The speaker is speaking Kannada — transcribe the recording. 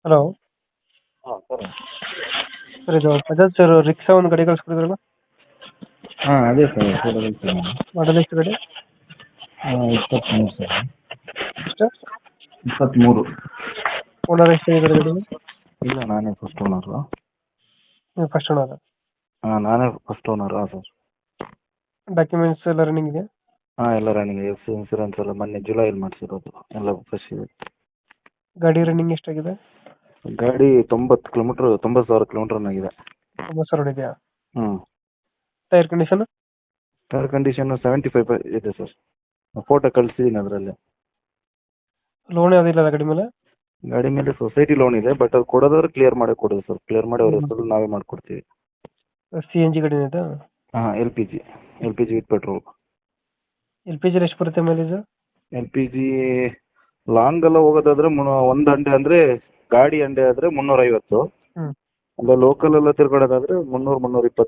ಹಲೋ ಹಾಂ ಸರ್. ಸರ್ ಇದು ಬಜಾಜ್ ಸರ್ ರಿಕ್ಸಾ ಒಂದು ಗಾಡಿ ಕಳಿಸ್ಕೊಡಿದ್ರಲ್ಲ ಹಾಂ ಅದೇ ಸರ್ ಕೂಡಲೇ ಸರ್. ಮಾಡಲ್ ಎಷ್ಟು ಗಾಡಿ 23 ಸರ್. ಎಷ್ಟು 23. ಓನರ್ ಎಷ್ಟಾಗಿದ್ದಾರೆ ಗಾಡಿ ಇಲ್ಲ ನಾನೇ ಫಸ್ಟ್ ಓನರು. ನೀವು ಫಸ್ಟ್ ಓನರ್ ಹಾಂ ನಾನೇ ಫಸ್ಟ್ ಓನರು. ಹಾಂ ಸರ್. ಡಾಕ್ಯುಮೆಂಟ್ಸ್ ಎಲ್ಲ ರನ್ನಿಂಗ್ ಇದೆ ಹಾಂ ಎಲ್ಲ ರನ್ನಿಂಗ್ ಎಫ್ ಇನ್ಸೂರೆನ್ಸ್ ಎಲ್ಲ ಮೊನ್ನೆ ಜುಲೈಯಲ್ಲಿ ಮಾಡಿಸಿರೋದು ಎಲ್ಲ ಫ್ರೆಶ್ ಇದೆ. ಗಾಡಿ ರನ್ನಿಂಗ್ ಎಷ್ಟಾಗಿದೆ ಗಾಡಿ 90,000 ಕಿಲೋಮೀಟರ್ ಆಗಿದೆ. 90,000 ಇದೆಯಾ ಹ್ಞೂ. ಟೈರ್ ಕಂಡೀಷನ್ ಟೈರ್ ಕಂಡೀಷನ್ನು 75 ಇದೆ ಸರ್. ಫೋಟೋ ಕಳಿಸಿದ್ದೀನಿ ಅದರಲ್ಲಿ. ಲೋನ್ ಯಾವುದಿಲ್ಲ ಗಾಡಿ ಮೇಲೆ ಗಾಡಿ ಮೇಲೆ ಸೊಸೈಟಿ ಲೋನ್ ಇದೆ, ಬಟ್ ಅದು ಕೊಡೋದಾದ್ರೆ ಕ್ಲಿಯರ್ ಮಾಡಿ ಕೊಡೋದು ಸರ್. ಕ್ಲಿಯರ್ ಮಾಡಿ ಅವ್ರ ಹೆಸರಲ್ಲಿ ನಾವೇ ಮಾಡಿಕೊಡ್ತೀವಿ. CNG ಗಾಡಿ ಇದೆ ಹಾಂ L P G with petrol. LPG ಎಷ್ಟು ಬರುತ್ತೆ mileage L P G long ಎಲ್ಲ ಹೋಗೋದಾದ್ರೆ ಒಂದು ಅಂಡೆ ಅಂದರೆ ಗಾಡಿ ಅಂಡೆ ಆದರೆ 350. ಹ್ಞೂ ಅಲ್ಲ ಲೋಕಲ್ ಎಲ್ಲ ತಿರ್ಗಾಡೋದಾದ್ರೆ 300-320